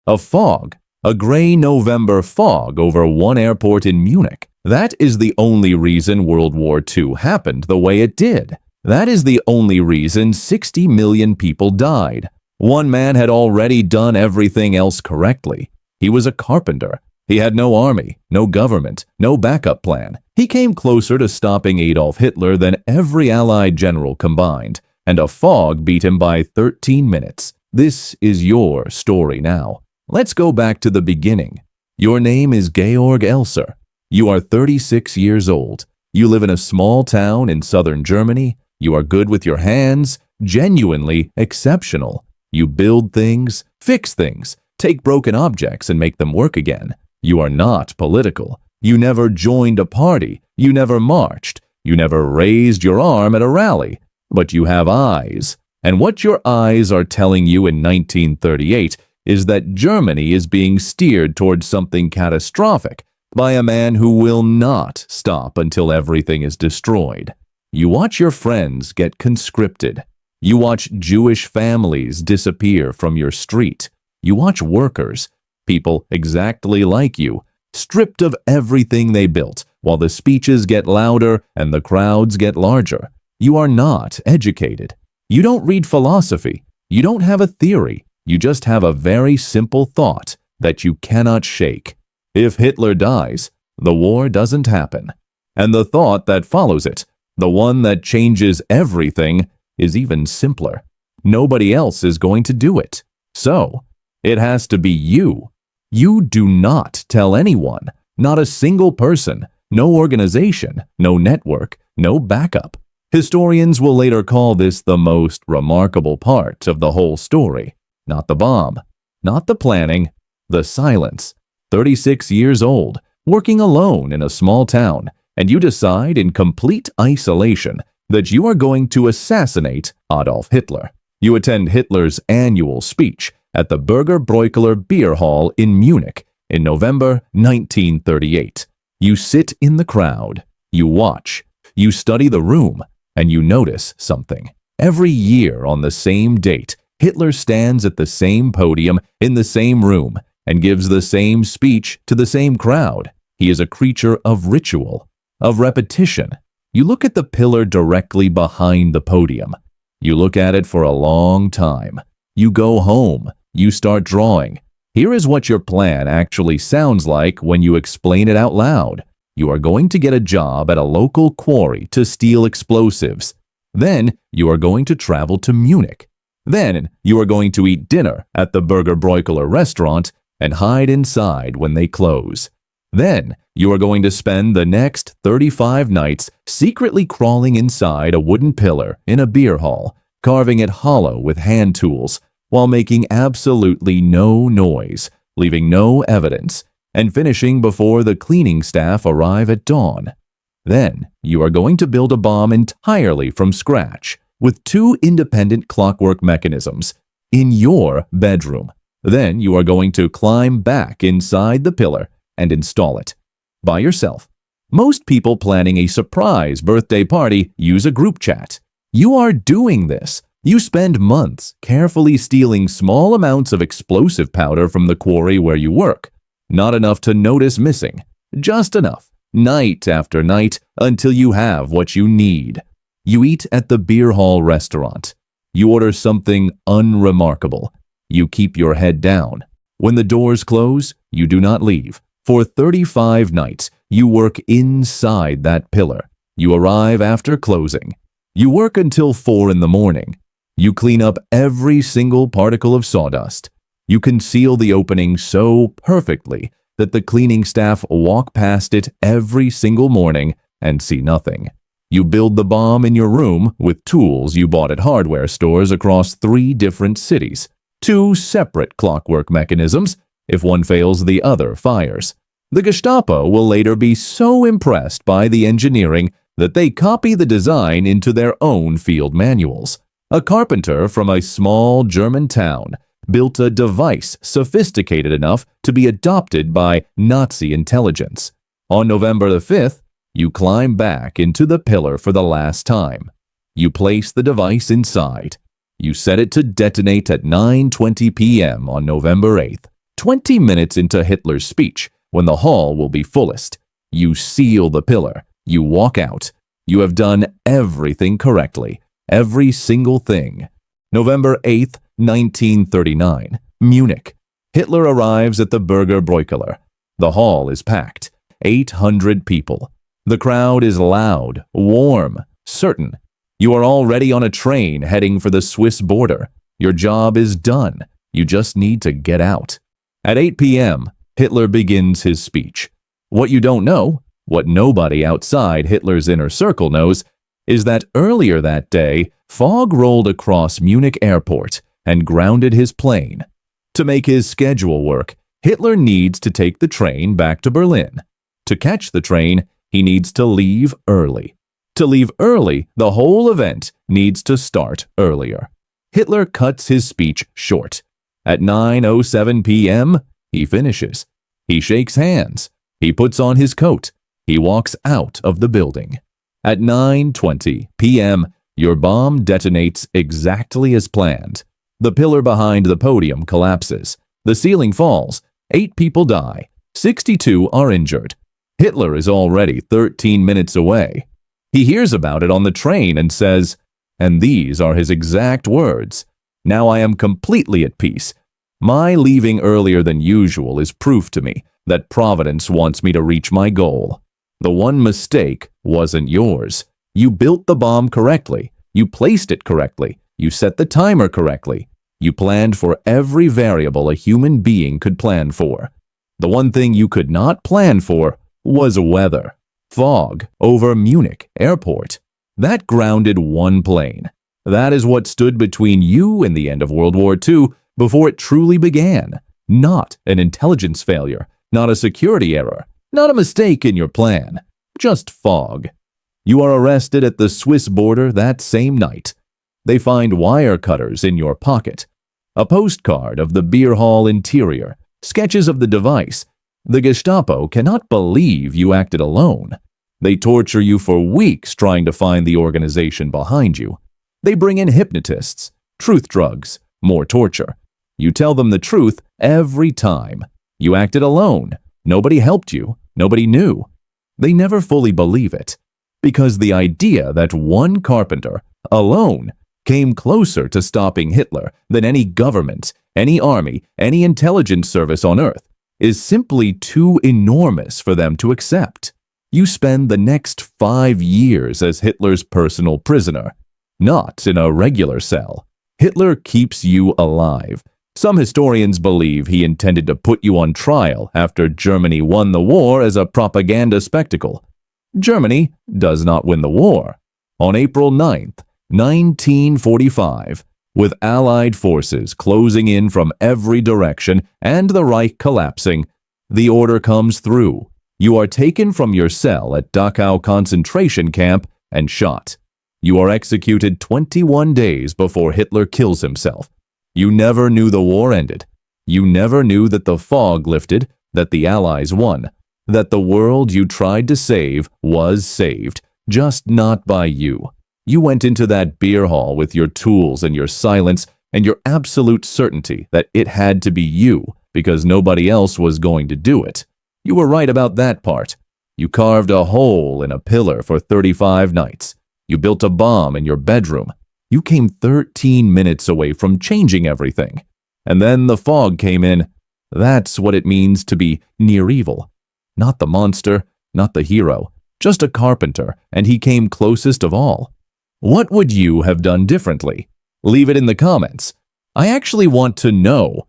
A fog. A gray November fog over one airport in Munich. That is the only reason World War II happened the way it did. That is the only reason 60 million people died. One man had already done everything else correctly. He was a carpenter. He had no army, no government, no backup plan. He came closer to stopping Adolf Hitler than every Allied general combined, and a fog beat him by 13 minutes. This is your story now. Let's go back to the beginning. Your name is Georg Elser. You are 36 years old. You live in a small town in southern Germany. You are good with your hands, genuinely exceptional. You build things, fix things, take broken objects and make them work again. You are not political. You never joined a party. You never marched. You never raised your arm at a rally. But you have eyes. And what your eyes are telling you in 1938 is that Germany is being steered towards something catastrophic by a man who will not stop until everything is destroyed. You watch your friends get conscripted. You watch Jewish families disappear from your street. You watch workers, people exactly like you, stripped of everything they built, while the speeches get louder and the crowds get larger. You are not educated. You don't read philosophy. You don't have a theory. You just have a very simple thought that you cannot shake. If Hitler dies, the war doesn't happen. And the thought that follows it, the one that changes everything, is even simpler. Nobody else is going to do it. So, it has to be you. You do not tell anyone, not a single person, no organization, no network, no backup. Historians will later call this the most remarkable part of the whole story. Not the bomb, not the planning, the silence. 36 years old, working alone in a small town, and you decide in complete isolation that you are going to assassinate Adolf Hitler. You attend Hitler's annual speech at the Burger Bräukeler Beer Hall in Munich in November 1938. You sit in the crowd, you watch, you study the room, and you notice something. Every year on the same date, Hitler stands at the same podium in the same room and gives the same speech to the same crowd. He is a creature of ritual, of repetition. You look at the pillar directly behind the podium. You look at it for a long time. You go home. You start drawing. Here is what your plan actually sounds like when you explain it out loud. You are going to get a job at a local quarry to steal explosives. Then you are going to travel to Munich. Then you are going to eat dinner at the Burger Bräukeler restaurant and hide inside when they close. Then you are going to spend the next 35 nights secretly crawling inside a wooden pillar in a beer hall, carving it hollow with hand tools, while making absolutely no noise, leaving no evidence, and finishing before the cleaning staff arrive at dawn. Then you are going to build a bomb entirely from scratch, with 2 independent clockwork mechanisms, in your bedroom. Then you are going to climb back inside the pillar and install it. By yourself. Most people planning a surprise birthday party use a group chat. You are doing this. You spend months carefully stealing small amounts of explosive powder from the quarry where you work. Not enough to notice missing. Just enough, night after night, until you have what you need. You eat at the beer hall restaurant. You order something unremarkable. You keep your head down. When the doors close, you do not leave. For 35 nights, you work inside that pillar. You arrive after closing. You work until 4 in the morning. You clean up every single particle of sawdust. You conceal the opening so perfectly that the cleaning staff walk past it every single morning and see nothing. You build the bomb in your room with tools you bought at hardware stores across 3 different cities. 2 separate clockwork mechanisms. If one fails, the other fires. The Gestapo will later be so impressed by the engineering that they copy the design into their own field manuals. A carpenter from a small German town built a device sophisticated enough to be adopted by Nazi intelligence. On November the 5th, you climb back into the pillar for the last time. You place the device inside. You set it to detonate at 9:20 p.m. on November 8th. 20 minutes into Hitler's speech, when the hall will be fullest, you seal the pillar. You walk out. You have done everything correctly. Every single thing. November 8th, 1939. Munich. Hitler arrives at the Burger Bräukeller. The hall is packed. 800 people. The crowd is loud, warm, certain. You are already on a train heading for the Swiss border. Your job is done. You just need to get out. At 8 p.m., Hitler begins his speech. What you don't know, what nobody outside Hitler's inner circle knows, is that earlier that day, fog rolled across Munich airport and grounded his plane. To make his schedule work, Hitler needs to take the train back to Berlin. To catch the train, he needs to leave early. To leave early, the whole event needs to start earlier. Hitler cuts his speech short. At 9:07 p.m., he finishes. He shakes hands. He puts on his coat. He walks out of the building. At 9:20 p.m., your bomb detonates exactly as planned. The pillar behind the podium collapses. The ceiling falls. 8 people die. 62 are injured. Hitler is already 13 minutes away. He hears about it on the train and says, and these are his exact words, "Now I am completely at peace. My leaving earlier than usual is proof to me that Providence wants me to reach my goal. The one mistake wasn't yours. You built the bomb correctly. You placed it correctly. You set the timer correctly. You planned for every variable a human being could plan for. The one thing you could not plan for was weather. Fog over Munich airport. That grounded one plane. That is what stood between you and the end of World War II before it truly began. Not an intelligence failure, not a security error, not a mistake in your plan. Just fog. You are arrested at the Swiss border that same night. They find wire cutters in your pocket. A postcard of the beer hall interior. Sketches of the device. The Gestapo cannot believe you acted alone. They torture you for weeks trying to find the organization behind you. They bring in hypnotists, truth drugs, more torture. You tell them the truth every time. You acted alone. Nobody helped you. Nobody knew. They never fully believe it, because the idea that one Carpenter, alone, came closer to stopping Hitler than any government, any army, any intelligence service on Earth is simply too enormous for them to accept. You spend the next 5 years as Hitler's personal prisoner, not in a regular cell. Hitler keeps you alive. Some historians believe he intended to put you on trial after Germany won the war as a propaganda spectacle. Germany does not win the war. On April 9th, 1945, with Allied forces closing in from every direction and the Reich collapsing, the order comes through. You are taken from your cell at Dachau concentration camp and shot. You are executed 21 days before Hitler kills himself. You never knew the war ended. You never knew that the fog lifted, that the Allies won, that the world you tried to save was saved, just not by you. You went into that beer hall with your tools and your silence and your absolute certainty that it had to be you because nobody else was going to do it. You were right about that part. You carved a hole in a pillar for 35 nights. You built a bomb in your bedroom. You came 13 minutes away from changing everything. And then the fog came in. That's what it means to be near evil. Not the monster, not the hero, just a carpenter, and he came closest of all. What would you have done differently? Leave it in the comments. I actually want to know